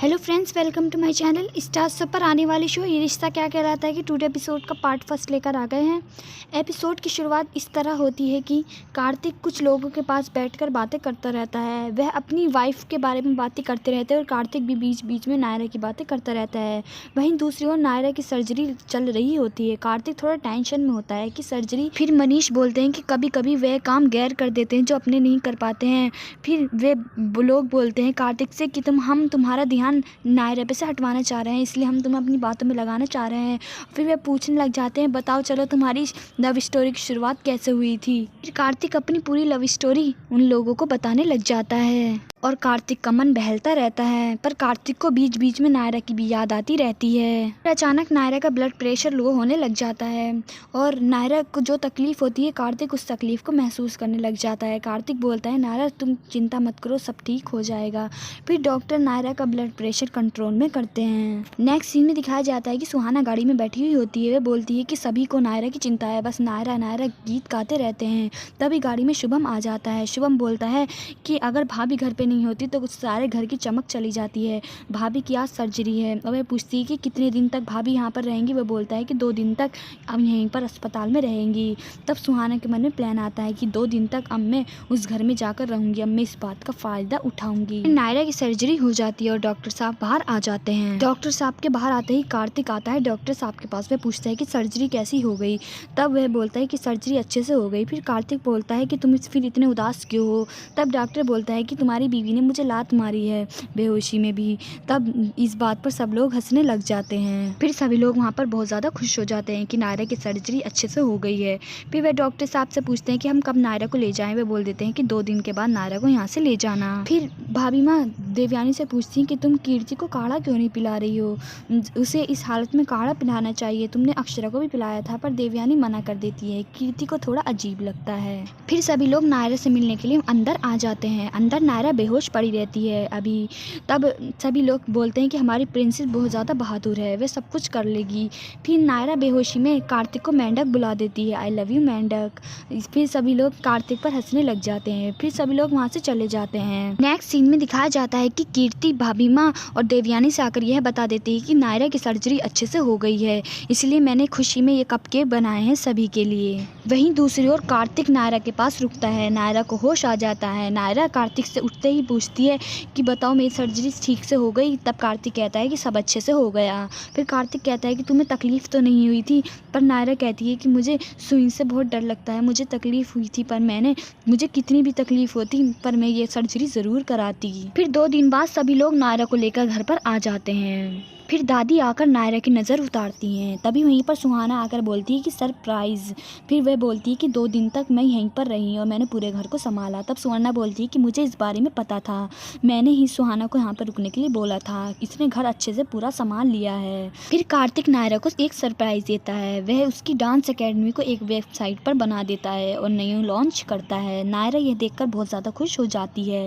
Hello friends, welcome to my channel star सब पर आने वाली शो ये रिश्ता क्या कहलाता है कि टुडे एपिसोड का पार्ट फर्स्ट लेकर आ गए हैं। एपिसोड की शुरुआत इस तरह होती है कि कार्तिक कुछ लोगों के पास बैठकर बातें करता रहता है। वह अपनी वाइफ के बारे में बातें करते रहते हैं और कार्तिक भी बीच बीच में नायरा की बातें करता रहता है। वहीं दूसरी ओर नायरा की सर्जरी चल रही होती है। कार्तिक थोड़ा टेंशन में होता है कि सर्जरी। फिर मनीष बोलते हैं कि कभी कभी वह काम गैर कर देते हैं जो अपने नहीं कर पाते हैं। फिर वे लोग बोलते हैं कार्तिक से कि हम तुम्हारा ध्यान नायरा पे से हटवाना चाह रहे हैं, इसलिए हम तुम्हें अपनी बातों में लगाना चाह रहे हैं। फिर वे पूछने लग जाते हैं, बताओ चलो तुम्हारी लव स्टोरी की शुरुआत कैसे हुई थी। फिर कार्तिक अपनी पूरी लव स्टोरी उन लोगों को बताने लग जाता है और कार्तिक का मन बहलता रहता है। पर कार्तिक को बीच बीच में नायरा की भी याद आती रहती है। फिर अचानक नायरा का ब्लड प्रेशर लो होने लग जाता है और नायरा को जो तकलीफ होती है कार्तिक उस तकलीफ को महसूस करने लग जाता है। कार्तिक बोलता है, नायरा तुम चिंता मत करो, सब ठीक हो जाएगा। फिर डॉक्टर नायरा का ब्लड प्रेशर कंट्रोल में करते हैं। नेक्स्ट सीन में दिखाया जाता है कि सुहाना गाड़ी में बैठी हुई होती है। वह बोलती है कि सभी को नायरा की चिंता है, बस नायरा नायरा गीत गाते रहते हैं। तभी गाड़ी में शुभम आ जाता है। शुभम बोलता है कि अगर भाभी घर पे नहीं होती तो कुछ सारे घर की चमक चली जाती है। भाभी की आज सर्जरी है और वह पूछती है कि कितने दिन तक भाभी यहाँ पर रहेंगी। वह बोलता है कि 2 दिन तक अब यहीं पर अस्पताल में रहेंगी। तब सुहाना के मन में प्लान आता है कि 2 दिन तक अब मैं उस घर में जाकर रहूंगी, अब मैं इस बात का फायदा उठाऊंगी। नायरा की सर्जरी हो जाती है और डॉक्टर साहब बाहर आ जाते हैं। डॉक्टर साहब के बाहर आते ही कार्तिक आता है डॉक्टर साहब के पास। वह पूछता है कि सर्जरी कैसी हो गई। तब वह बोलता है कि सर्जरी अच्छे से हो गई। फिर कार्तिक बोलता है कि तुम फिर इतने उदास क्यों हो। तब डॉक्टर बोलता है कि तुम्हारी बीवी ने मुझे लात मारी है बेहोशी में भी। तब इस बात पर सब लोग हंसने लग जाते हैं। फिर सभी लोग वहाँ पर बहुत ज़्यादा खुश हो जाते हैं कि नायरा की सर्जरी अच्छे से हो गई है। फिर वह डॉक्टर साहब से पूछते हैं कि हम कब नायरा को ले जाएं। वे बोल देते हैं कि 2 दिन के बाद नायरा को यहाँ से ले जाना। फिर भाभी माँ देवयानी से पूछती हैं कि तुम कीर्ति को काढ़ा क्यों नहीं पिला रही हो, उसे इस हालत में काढ़ा पिलाना चाहिए, तुमने अक्षरा को भी पिलाया था। पर देवयानी मना कर देती है। कीर्ति को थोड़ा अजीब लगता है। फिर सभी लोग नायरा से मिलने के लिए अंदर आ जाते हैं। अंदर नायरा बेहोश पड़ी रहती है अभी। तब सभी लोग बोलते हैं कि हमारी प्रिंसेस बहुत ज़्यादा बहादुर है, वे सब कुछ कर लेगी। फिर नायरा बेहोशी में कार्तिक को मेंढक बुला देती है, आई लव यू मेंढक। फिर सभी लोग कार्तिक पर हंसने लग जाते हैं। फिर सभी लोग वहाँ से चले जाते हैं। नेक्स्ट सीन में दिखाया जाता है कि कीर्ति भाभी माँ और देवयानी से आकर यह बता देती है कि नायरा की सर्जरी अच्छे से हो गई है, इसलिए मैंने खुशी में ये कपकेक बनाए हैं सभी के लिए। वहीं दूसरी ओर कार्तिक नायरा के पास रुकता है। नायरा को होश आ जाता है। नायरा कार्तिक से उठते ही पूछती है कि बताओ मेरी सर्जरी ठीक से हो गई। तब कार्तिक कहता है कि सब अच्छे से हो गया। फिर कार्तिक कहता है कि तुम्हें तकलीफ तो नहीं हुई थी। पर नायरा कहती है कि मुझे सुई से बहुत डर लगता है, मुझे तकलीफ हुई थी पर मुझे कितनी भी तकलीफ होती पर मैं ये सर्जरी ज़रूर कराती। फिर 2 दिन बाद सभी लोग नायरा को लेकर घर पर आ जाते हैं। फिर दादी आकर नायरा की नज़र उतारती हैं। तभी वहीं पर सुहाना आकर बोलती है कि सरप्राइज़। फिर वह बोलती है कि 2 दिन तक मैं यहीं पर रही और मैंने पूरे घर को संभाला। तब सुहाना बोलती है कि मुझे इस बारे में पता था, मैंने ही सुहाना को यहाँ पर रुकने के लिए बोला था, इसने घर अच्छे से पूरा संभाल लिया है। फिर कार्तिक नायरा को एक सरप्राइज़ देता है। वह उसकी डांस अकेडमी को एक वेबसाइट पर बना देता है और न्यू लॉन्च करता है। नायरा यह देखकर बहुत ज़्यादा खुश हो जाती है।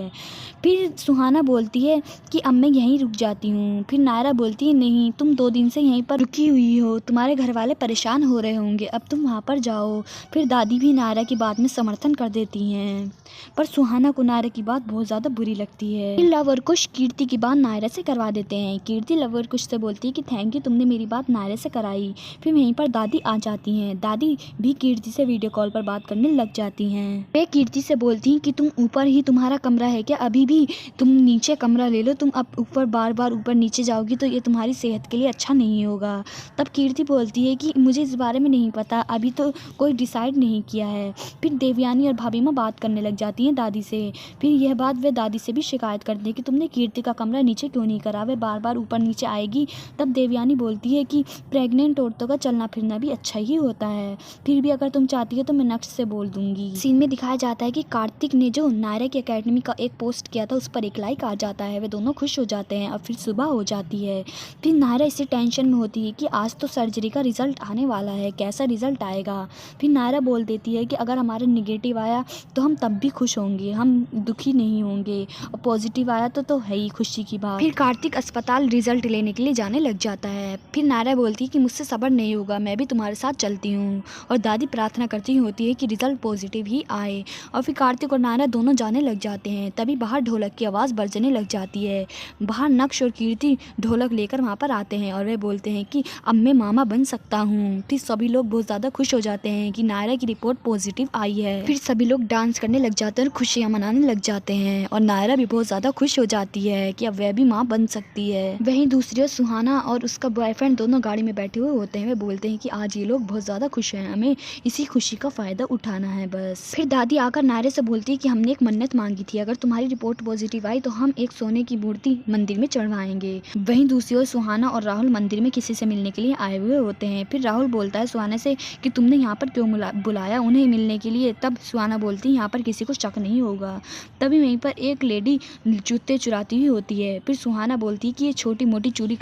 फिर सुहाना बोलती है कि अब मैं यहीं रुक जाती हूँ। फिर नायरा बोलती है, नहीं, तुम 2 दिन से यहीं पर रुकी हुई हो, तुम्हारे घर वाले परेशान हो रहे होंगे, अब तुम वहाँ पर जाओ। फिर दादी भी नायरा की बात में समर्थन कर देती हैं। पर सुहाना को नायरा की बात बहुत ज़्यादा बुरी लगती है। फिर लवर कुश कीर्ति की बात नायरा से करवा देते हैं। कीर्ति लवर कुश से बोलती है कि थैंक यू, तुमने मेरी बात नायरा से कराई। फिर वहीं पर दादी आ जाती हैं। दादी भी कीर्ति से वीडियो कॉल पर बात करने लग जाती हैं। वे कीर्ति से बोलती हैं कि तुम ऊपर ही तुम्हारा कमरा है क्या, अभी भी तुम नीचे कमरा ले लो, तुम अब ऊपर बार बार ऊपर नीचे जाओगी तो ये तुम्हारी सेहत के लिए अच्छा नहीं होगा। तब कीर्ति बोलती है कि मुझे इस बारे में नहीं पता, अभी तो कोई डिसाइड नहीं किया है। फिर देवयानी और भाभी माँ बात करने लग जाती हैं दादी से। फिर यह बात वे दादी से भी शिकायत करते हैं कि तुमने कीर्ति का कमरा नीचे क्यों नहीं करा, वे बार बार ऊपर नीचे आएगी। तब देवयानी बोलती है कि प्रेग्नेंट औरतों का चलना फिरना भी अच्छा ही होता है, फिर भी अगर तुम चाहती हो तो मैं नेक्स्ट से बोल दूंगी। सीन में दिखाया जाता है कि कार्तिक ने जो नायरा की अकेडमी का एक पोस्ट किया था उस पर एक लाइक आ जाता है। वे दोनों खुश हो जाते हैं और फिर सुबह हो जाती है। फिर नायरा इसी टेंशन में होती है कि आज तो सर्जरी का रिजल्ट आने वाला है, कैसा रिजल्ट आएगा। फिर नायरा बोल देती है कि अगर हमारा निगेटिव आया तो हम तब भी खुश होंगे, हम दुखी नहीं होंगे, और पॉजिटिव आया तो है ही खुशी की बात। फिर कार्तिक अस्पताल रिजल्ट लेने के लिए जाने लग जाता है। फिर नायरा बोलती है कि मुझसे सब्र नहीं होगा, मैं भी तुम्हारे साथ चलती हूँ। और दादी प्रार्थना करती होती है कि रिजल्ट पॉजिटिव ही आए। और फिर कार्तिक और नायरा दोनों जाने लग जाते हैं। तभी बाहर ढोलक की आवाज़ बजने लग जाती है। बाहर नक्श और कीर्ति ढोलक लेकर वहाँ पर आते हैं और वे बोलते हैं कि अब मैं मामा बन सकता हूँ। फिर सभी लोग बहुत ज़्यादा खुश हो जाते हैं कि नायरा की रिपोर्ट पॉजिटिव आई है। फिर सभी लोग डांस करने लग जाते हैं और खुशियाँ मनाने लग जाते हैं। और नायरा भी बहुत ज़्यादा खुश हो जाती है कि अब वह भी माँ बन सकती है। वहीं दूसरी ओर सुहाना और उसका बॉयफ्रेंड दोनों गाड़ी में बैठे हुए होते हैं। वे बोलते हैं कि आज ये लोग बहुत ज़्यादा खुश हैं, हमें इसी खुशी का फ़ायदा उठाना है बस। फिर दादी आकर नायरा से बोलती है कि हमने एक मन्नत मांगी थी, अगर तुम्हारी रिपोर्ट पॉजिटिव आई तो हम एक सोने की मूर्ति मंदिर में चढ़वाएंगे। वहीं दूसरी ओर सुहाना और राहुल मंदिर में किसी से मिलने के लिए आए हुए होते हैं। फिर राहुल बोलता है सुहाना से कि तुमने यहाँ पर क्यों बुलाया उन्हें मिलने के लिए। तब सुहाना बोलती है यहाँ पर किसी को शक नहीं होगा। तभी वहीं पर एक लेडी जूते चुराती हुई होती है। फिर सुहाना बोलती है कि ये छोटी मोटी चोरी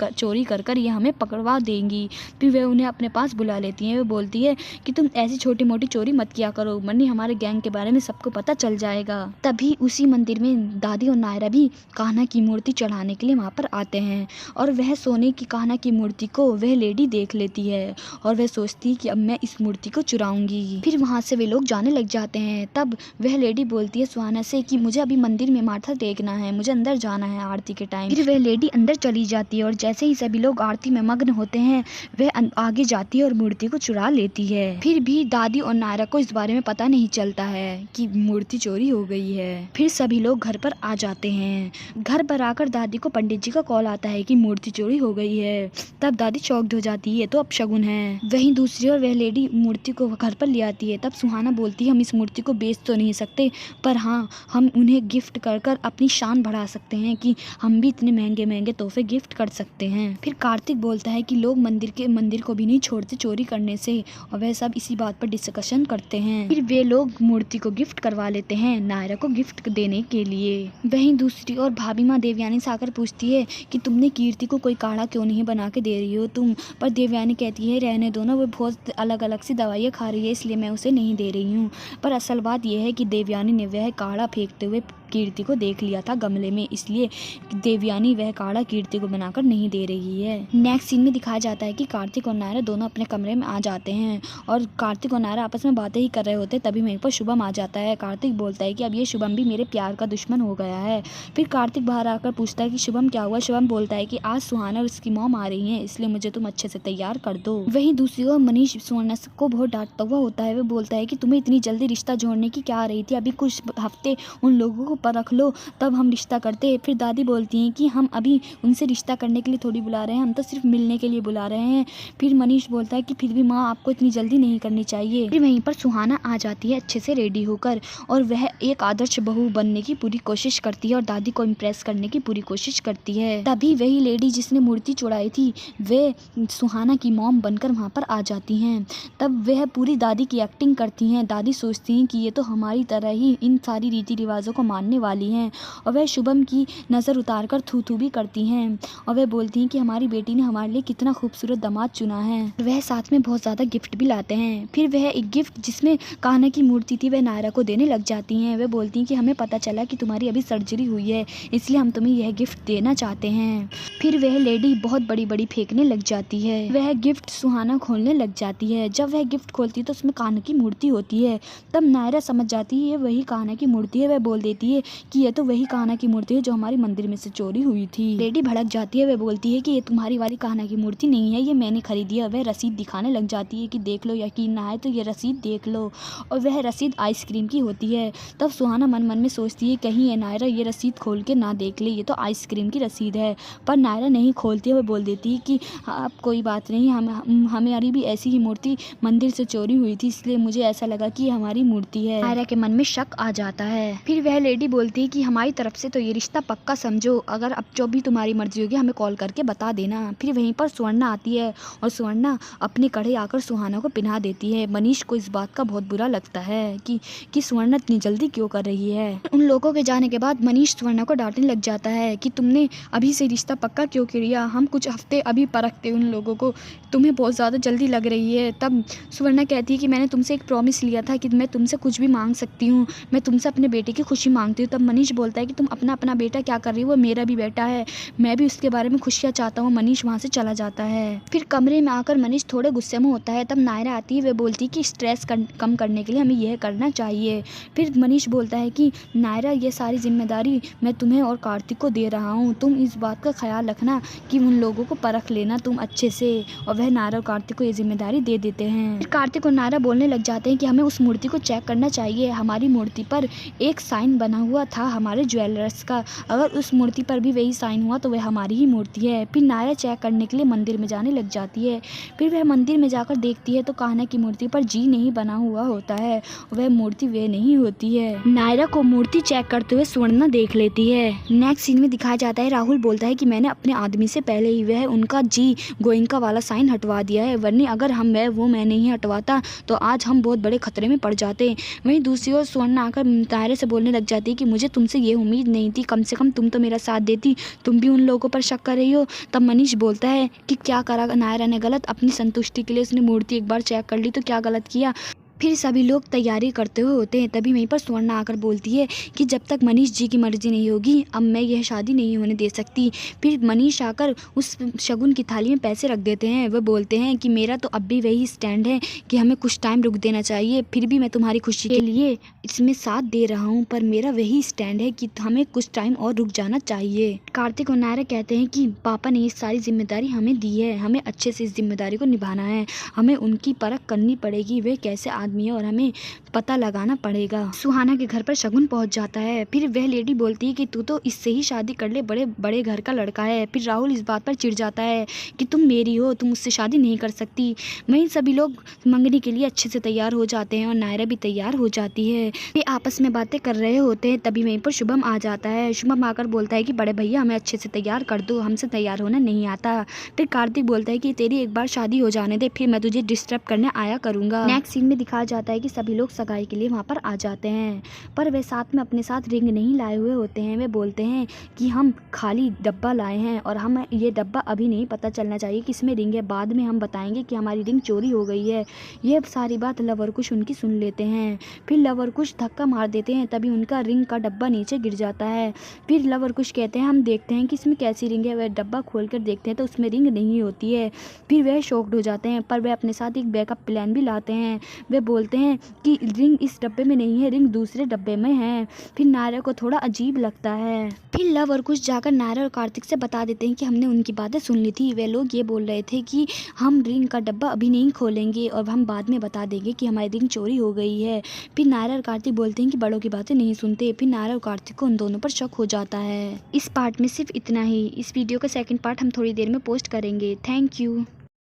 कर ये हमें पकड़वा देंगी। फिर वे उन्हें अपने पास बुला लेती हैं। वे बोलती है कि तुम ऐसी छोटी मोटी चोरी मत किया करो, वरना हमारे गैंग के बारे में सबको पता चल जाएगा। तभी उसी मंदिर में दादी और नायरा भी कान्हा की मूर्ति चढ़ाने के लिए वहाँ पर आते हैं। और वह सोने की कान्हा की मूर्ति को वह लेडी देख लेती है और वह सोचती है कि अब मैं इस मूर्ति को चुराऊंगी। फिर वहाँ से वे लोग जाने लग जाते हैं। तब वह लेडी बोलती है सुहाना से कि मुझे अभी मंदिर में माथा टेकना है, मुझे अंदर जाना है आरती के टाइम। फिर वह लेडी अंदर चली जाती है और जैसे ही सभी लोग आरती में मग्न होते हैं वह आगे जाती है और मूर्ति को चुरा लेती है। फिर भी दादी और नायरा को इस बारे में पता नहीं चलता है कि मूर्ति चोरी हो गई है। फिर सभी लोग घर पर आ जाते हैं। घर पर आकर दादी को पंडित जी का कॉल आता है कि मूर्ति चोरी हो गई है। तब दादी शॉक्ड हो जाती है, तो अब शगुन है। वहीं दूसरी ओर वह लेडी मूर्ति को घर पर ले आती है। तब सुहाना बोलती है हम इस मूर्ति को बेच तो नहीं सकते, पर हाँ हम उन्हें गिफ्ट कर कर अपनी शान बढ़ा सकते हैं कि हम भी इतने महंगे महंगे तोहफे गिफ्ट कर सकते हैं। फिर कार्तिक बोलता है कि लोग मंदिर को भी नहीं छोड़ते चोरी करने से, और वह सब इसी बात पर डिस्कशन करते हैं। फिर वे लोग मूर्ति को गिफ्ट करवा लेते हैं नायरा को गिफ्ट देने के लिए। वहीं दूसरी ओर भाभी माँ देवयानी से आकर पूछती है कि तुमने कीर्ति को कोई काढ़ा क्यों नहीं बना के दे रही हो तुम। पर देवयानी कहती है रहने दो ना, वो बहुत अलग अलग सी दवाइयाँ खा रही है इसलिए मैं उसे नहीं दे रही हूँ। पर असल बात यह है कि देवयानी ने वह काढ़ा फेंकते हुए कीर्ति को देख लिया था गमले में, इसलिए देवयानी वह काढ़ा कीर्ति को बनाकर नहीं दे रही है। नेक्स्ट सीन में दिखाया जाता है कि कार्तिक और नायरा दोनों अपने कमरे में आ जाते हैं और कार्तिक और नायरा आपस में बातें ही कर रहे होते हैं। तभी वहीं पर शुभम आ जाता है। कार्तिक बोलता है कि अब ये शुभम भी मेरे प्यार का दुश्मन हो गया है। फिर कार्तिक बाहर आकर पूछता है कि शुभम क्या हुआ। शुभम बोलता है कि आज सुहाना और उसकी मॉम आ रही है, इसलिए मुझे तुम अच्छे से तैयार कर दो। वहीं दूसरी ओर मनीष सुहाना को बहुत डांटता हुआ होता है। वह बोलता है कि तुम्हें इतनी जल्दी रिश्ता जोड़ने की क्या आ रही थी, अभी कुछ हफ्ते उन लोगों को परख लो तब हम रिश्ता करते। फिर दादी बोलती हैं कि हम अभी उनसे रिश्ता करने के लिए थोड़ी बुला रहे हैं, हम तो सिर्फ मिलने के लिए बुला रहे हैं। फिर मनीष बोलता है कि फिर भी माँ आपको इतनी जल्दी नहीं करनी चाहिए। फिर वहीं पर सुहाना आ जाती है अच्छे से रेडी होकर और वह एक आदर्श बहू बनने की पूरी कोशिश करती है और दादी को इम्प्रेस करने की पूरी कोशिश करती है। तभी वही लेडी जिसने मूर्ति चुराई थी वे सुहाना की मॉम बनकर वहाँ पर आ जाती हैं। तब वह पूरी दादी की एक्टिंग करती हैं। दादी सोचती हैं कि ये तो हमारी तरह ही इन सारी रीति रिवाजों को मानने वाली हैं और वह शुभम की नज़र उतार कर थू थू भी करती हैं और वह बोलती हैं कि हमारी बेटी ने हमारे लिए कितना खूबसूरत दामाद चुना है। वह साथ में बहुत ज़्यादा गिफ्ट भी लाते हैं। फिर वह एक गिफ्ट जिसमें कान्हा की मूर्ति थी वह नायरा को देने लग जाती हैं। वह बोलती हैं कि हमें पता चला कि तुम्हारी अभी सर्जरी हुई है, इसलिए हम तुम्हें यह गिफ्ट देना चाहते हैं। फिर वह लेडी बहुत बड़ी बड़ी फेंकने लग जाती है। वह गिफ्ट सुहाना खोलने लग जाती है। जब वह गिफ्ट खोलती है तो उसमें कान्हा की मूर्ति होती है। तब नायरा समझ जाती है ये वही कान्हा की मूर्ति है। वह बोल देती है कि यह तो वही कान्हा की मूर्ति है जो हमारी मंदिर में से चोरी हुई थी। लेडी भड़क जाती है। वह बोलती है कि ये तुम्हारी वाली कान्हा की मूर्ति नहीं है, ये मैंने खरीदी है। वह रसीद दिखाने लग जाती है कि देख लो, यकीन ना आए तो ये रसीद देख लो। और वह रसीद आइसक्रीम की होती है। तब सुहाना मन मन में सोचती है कहीं ये नायरा ये रसीद खोल के ना देख ले, ये तो आइसक्रीम की रसीद है। पर नायरा नहीं खोलती है। वह बोल देती है कि अब कोई बात नहीं, हमारी भी ऐसी ही मूर्ति मंदिर से चोरी हुई थी, इसलिए मुझे ऐसा लगा कि ये हमारी मूर्ति है। नायरा के मन में शक आ जाता है। फिर वह लेडी लेडी बोलती है कि हमारी तरफ से तो ये रिश्ता पक्का समझो, अगर अब जो भी तुम्हारी मर्जी होगी हमें कॉल करके बता देना। फिर वहीं पर सुवर्णा आती है और सुवर्णा अपने कड़े आकर सुहाना को पिन्हा देती है। मनीष को इस बात का बहुत बुरा लगता है कि सुवर्णा इतनी जल्दी क्यों कर रही है। उन लोगों के जाने के बाद मनीष सुवर्णा को डांटने लग जाता है कि तुमने अभी से रिश्ता पक्का क्यों किया, हम कुछ हफ्ते अभी परखते उन लोगों को, तुम्हें बहुत ज़्यादा जल्दी लग रही है। तब सुवर्णा कहती है कि मैंने तुमसे एक प्रॉमिस लिया था कि मैं तुमसे कुछ भी मांग सकती हूँ, मैं तुमसे अपने बेटे की खुशी मांगती हूँ। तब मनीष बोलता है कि तुम अपना बेटा क्या कर रही हो, वो मेरा भी बेटा है, मैं भी उसके बारे में खुशियाँ चाहता हूँ। मनीष वहाँ से चला जाता है। फिर कमरे में आकर मनीष थोड़े गुस्से में होता है। तब नायरा आती है, वे बोलती है कि स्ट्रेस कम करने के लिए हमें यह करना चाहिए। फिर मनीष बोलता है कि नायरा ये सारी जिम्मेदारी मैं तुम्हें और कार्तिक को दे रहा हूँ, तुम इस बात का ख्याल रखना कि उन लोगों को परख लेना तुम अच्छे से। और वह नायरा और कार्तिक को ये जिम्मेदारी दे देते हैं। फिर कार्तिक और नायरा बोलने लग जाते हैं कि हमें उस मूर्ति को चेक करना चाहिए, हमारी मूर्ति पर एक साइन बना हुआ था हमारे ज्वेलर्स का, अगर उस मूर्ति पर भी वही साइन हुआ तो वह हमारी ही मूर्ति है। फिर नायरा चेक करने के लिए मंदिर में जाने लग जाती है। फिर वह मंदिर में जाकर देखती है तो कान्हा की मूर्ति पर जी नहीं बना हुआ होता है, वह मूर्ति वे नहीं होती है। नायरा को मूर्ति चेक करते हुए सुवर्णा देख लेती है। नेक्स्ट सीन में दिखाया जाता है, राहुल बोलता है कि मैंने अपने आदमी से पहले ही वह उनका जी गोइंका वाला साइन हटवा दिया है, वरना अगर मैं नहीं हटवाता तो आज हम बहुत बड़े खतरे में पड़ जाते। वहीं दूसरी ओर सुवर्णा आकर नायरा से बोलने लग जाती है कि मुझे तुमसे ये उम्मीद नहीं थी, कम से कम तुम तो मेरा साथ देती, तुम भी उन लोगों पर शक कर रही हो। तब मनीष बोलता है कि क्या करा नायरा ने गलत, अपनी संतुष्टि के लिए उसने मूर्ति एक बार चेक कर ली तो क्या गलत किया। फिर सभी लोग तैयारी करते हुए होते हैं। तभी वहीं पर सुवर्णा आकर बोलती है कि जब तक मनीष जी की मर्जी नहीं होगी अब मैं यह शादी नहीं होने दे सकती। फिर मनीष आकर उस शगुन की थाली में पैसे रख देते हैं। वह बोलते हैं कि मेरा तो अब भी वही स्टैंड है कि हमें कुछ टाइम रुक देना चाहिए, फिर भी मैं तुम्हारी खुशी के लिए इसमें साथ दे रहा हूँ, पर मेरा वही स्टैंड है कि हमें कुछ टाइम और रुक जाना चाहिए। कार्तिक और नायरा कहते हैं कि पापा ने ये सारी जिम्मेदारी हमें दी है, हमें अच्छे से इस जिम्मेदारी को निभाना है, हमें उनकी परख करनी पड़ेगी, वे कैसे आदमी है और हमें पता लगाना पड़ेगा। सुहाना के घर पर शगुन पहुंच जाता है। फिर वह लेडी बोलती है कि तू तो इससे ही शादी कर ले, बड़े बड़े घर का लड़का है। फिर राहुल इस बात पर चिढ़ जाता है कि तुम मेरी हो, तुम उससे शादी नहीं कर सकती। वहीं सभी लोग मंगनी के लिए अच्छे से तैयार हो जाते हैं और नायरा भी तैयार हो जाती है। वे आपस में बातें कर रहे होते हैं। तभी वहीं पर शुभम आ जाता है। शुभम आकर बोलता है कि बड़े भैया हमें अच्छे से तैयार कर दो, हमसे तैयार होना नहीं आता। फिर कार्तिक बोलता है कि तेरी एक बार शादी हो जाने दे, फिर मैं तुझे डिस्टर्ब करने आया करूंगा। नेक्स्ट सीन में दिखाया जाता है कि सभी लोग सगाई के लिए वहाँ पर आ जाते हैं, पर वे साथ में अपने साथ रिंग नहीं लाए हुए होते हैं। वे बोलते हैं कि हम खाली डब्बा लाए हैं और हम ये डब्बा अभी नहीं पता चलना चाहिए कि इसमें रिंग है, बाद में हम बताएंगे कि हमारी रिंग चोरी हो गई है। ये सारी बात लवर कुश उनकी सुन लेते हैं। फिर लवर कुश धक्का मार देते हैं, तभी उनका रिंग का डब्बा नीचे गिर जाता है। फिर लवर कुश कहते हैं हम देखते हैं कि इसमें कैसी रिंग है। वह डब्बा खोल कर देखते हैं तो उसमें रिंग नहीं होती है। फिर वह शॉक्ड हो जाते हैं, पर वे अपने साथ एक बैकअप प्लान भी लाते हैं। वे बोलते हैं कि रिंग इस डब्बे में नहीं है, रिंग दूसरे डब्बे में है। फिर नायरा को थोड़ा अजीब लगता है। फिर लव और कुश जाकर नायरा और कार्तिक से बता देते हैं कि हमने उनकी बातें सुन ली थी। वे लोग ये बोल रहे थे कि हम रिंग का डब्बा अभी नहीं खोलेंगे और हम बाद में बता देंगे कि हमारी रिंग चोरी हो गई है। फिर नायरा और कार्तिक बोलते हैं कि बड़ों की बातें नहीं सुनते। फिर नायरा और कार्तिक को उन दोनों पर शक हो जाता है। इस पार्ट में सिर्फ इतना ही। इस वीडियो का सेकंड पार्ट हम थोड़ी देर में पोस्ट करेंगे। Thank you.